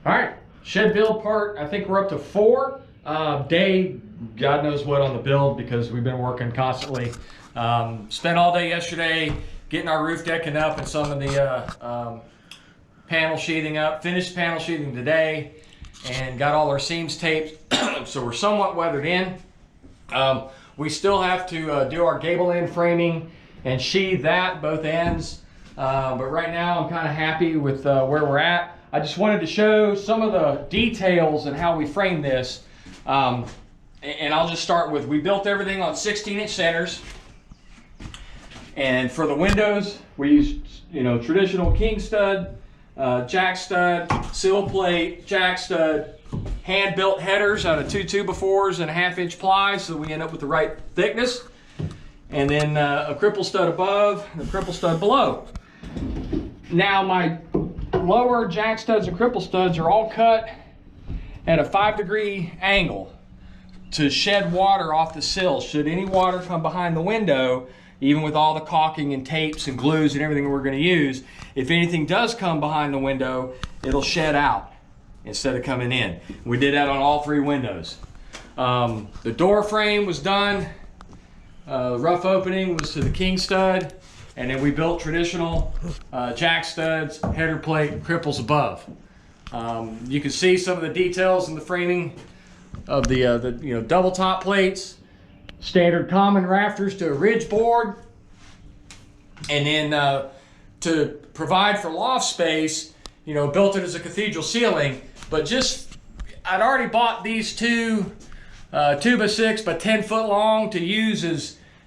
All right, shed build part, I think we're up to 4. Day, God knows what on the build because we've been working constantly. Spent all day yesterday getting our roof decking up and some of the panel sheathing up. Finished panel sheathing today and got all our seams taped, so we're somewhat weathered in. We still have to do our gable end framing and sheathe that, both ends. But right now I'm kind of happy with where we're at. I just wanted to show some of the details and how we frame this. And I'll just start with, we built everything on 16-inch centers. And for the windows, we used, traditional king stud, jack stud, sill plate, jack stud, hand-built headers out of 2 2x4s and a 1/2-inch ply, so we end up with the right thickness. And then a cripple stud above and a cripple stud below. Now my lower jack studs and cripple studs are all cut at a 5-degree angle to shed water off the sill. Should any water come behind the window, even with all the caulking and tapes and glues and everything we're going to use, if anything does come behind the window, it'll shed out instead of coming in. We did that on all 3 windows. The door frame was done. Rough opening was to the king stud, and then we built traditional jack studs, header plate, cripples above. You can see some of the details in the framing of the double top plates, standard common rafters to a ridge board, and then to provide for loft space, built it as a cathedral ceiling. But I'd already bought these 2 2x6 by 10 foot long to use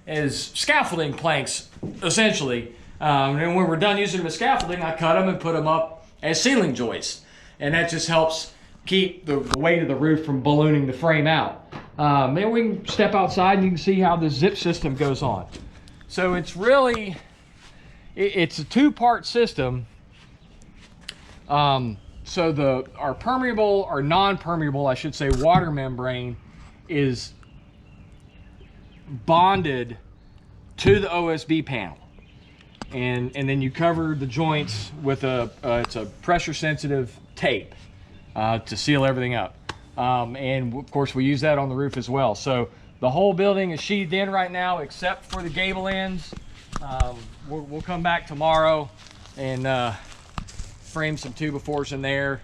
as scaffolding planks, essentially. And when we're done using them as scaffolding, I cut them and put them up as ceiling joists. And that just helps keep the weight of the roof from ballooning the frame out. And we can step outside and you can see how the zip system goes on. So it's really, it's a 2-part system. So our permeable, or non-permeable, I should say, water membrane is bonded to the OSB panel. And then you cover the joints with it's a pressure sensitive tape to seal everything up. And of course we use that on the roof as well. So the whole building is sheathed in right now except for the gable ends. We'll come back tomorrow and frame some 2x4s in there,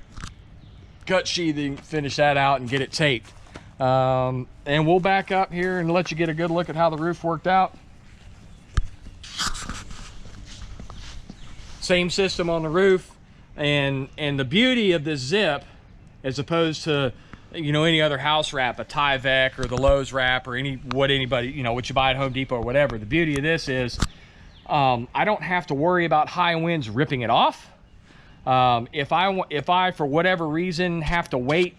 cut sheathing, finish that out and get it taped. And we'll back up here and let you get a good look at how the roof worked out. Same system on the roof, and the beauty of this zip, as opposed to any other house wrap, a Tyvek or the Lowe's wrap or what you buy at Home Depot or whatever. The beauty of this is I don't have to worry about high winds ripping it off. If I for whatever reason have to wait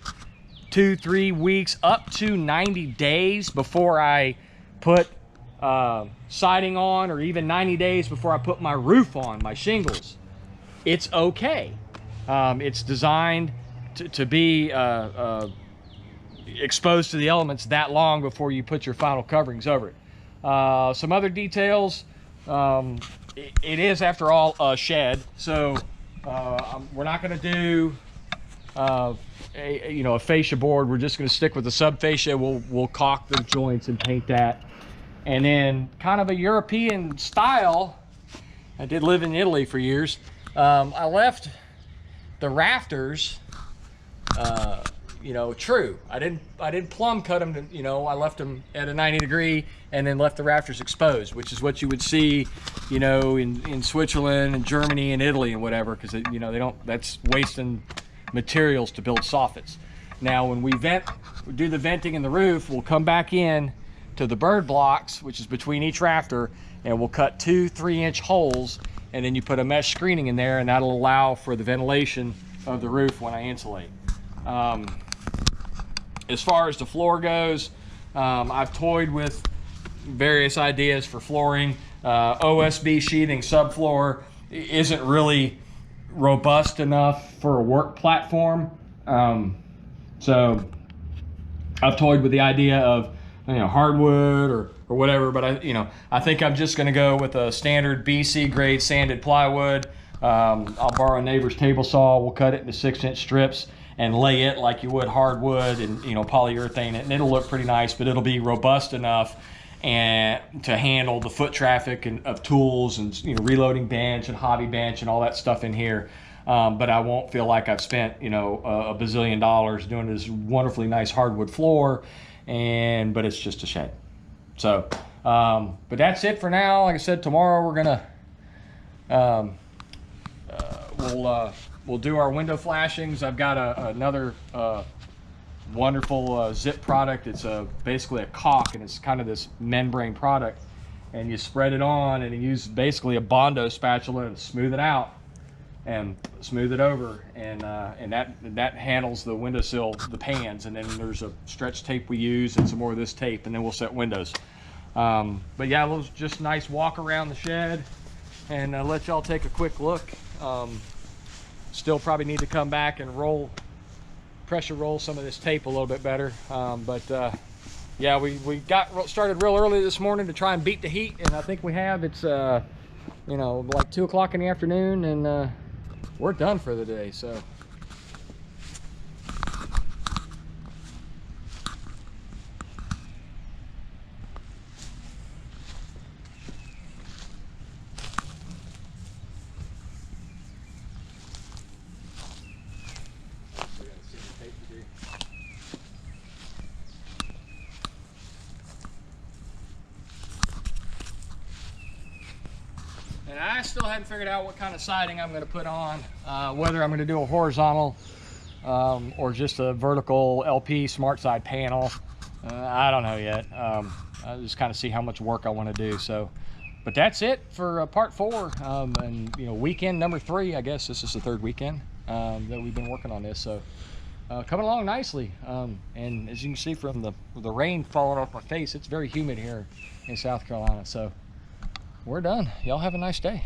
2-3 weeks up to 90 days before I put siding on, or even 90 days before I put my roof on, my shingles, it's okay. It's designed to be exposed to the elements that long before you put your final coverings over it. Some other details, it is, after all, a shed, so we're not going to do a fascia board. We're just going to stick with the sub fascia. We'll caulk the joints and paint that. And then kind of a European style, I did live in Italy for years. I left the rafters true. I didn't plumb cut them to, I left them at a 90 degree and then left the rafters exposed, which is what you would see in Switzerland and Germany and Italy and whatever, because they don't, that's wasting materials to build soffits. Now when we do the venting in the roof, we'll come back in to the bird blocks, which is between each rafter, and we'll cut 2 3-inch holes, and then you put a mesh screening in there, and that'll allow for the ventilation of the roof when I insulate. As far as the floor goes, I've toyed with various ideas for flooring. OSB sheathing subfloor isn't really robust enough for a work platform, so I've toyed with the idea of hardwood or whatever, but I think I'm just going to go with a standard BC grade sanded plywood. I'll borrow a neighbor's table saw. We'll cut it into 6-inch strips, and lay it like you would hardwood, and polyurethane it, and it'll look pretty nice, but it'll be robust enough and to handle the foot traffic and of tools and reloading bench and hobby bench and all that stuff in here. But I won't feel like I've spent a bazillion dollars doing this wonderfully nice hardwood floor, but it's just a shed. So but that's it for now. Like I said, tomorrow we're gonna we'll do our window flashings. I've got another wonderful zip product. It's basically a caulk, and it's kind of this membrane product, and you spread it on and you use basically a Bondo spatula and smooth it out and smooth it over, and that handles the windowsill, the pans, and then there's a stretch tape we use and some more of this tape, and then we'll set windows. But yeah, it was just a nice walk around the shed and let y'all take a quick look. Still probably need to come back and pressure roll some of this tape a little bit better. Yeah, we got started real early this morning to try and beat the heat, and I think we have. It's like 2 o'clock in the afternoon, and we're done for the day. So and I still haven't figured out what kind of siding I'm going to put on, whether I'm going to do a horizontal or just a vertical LP smart side panel. I don't know yet. I'll just kind of see how much work I want to do. So, but that's it for part 4, and weekend number 3. I guess this is the 3rd weekend that we've been working on this. So coming along nicely. And as you can see from the rain falling off my face, it's very humid here in South Carolina. So we're done. Y'all have a nice day.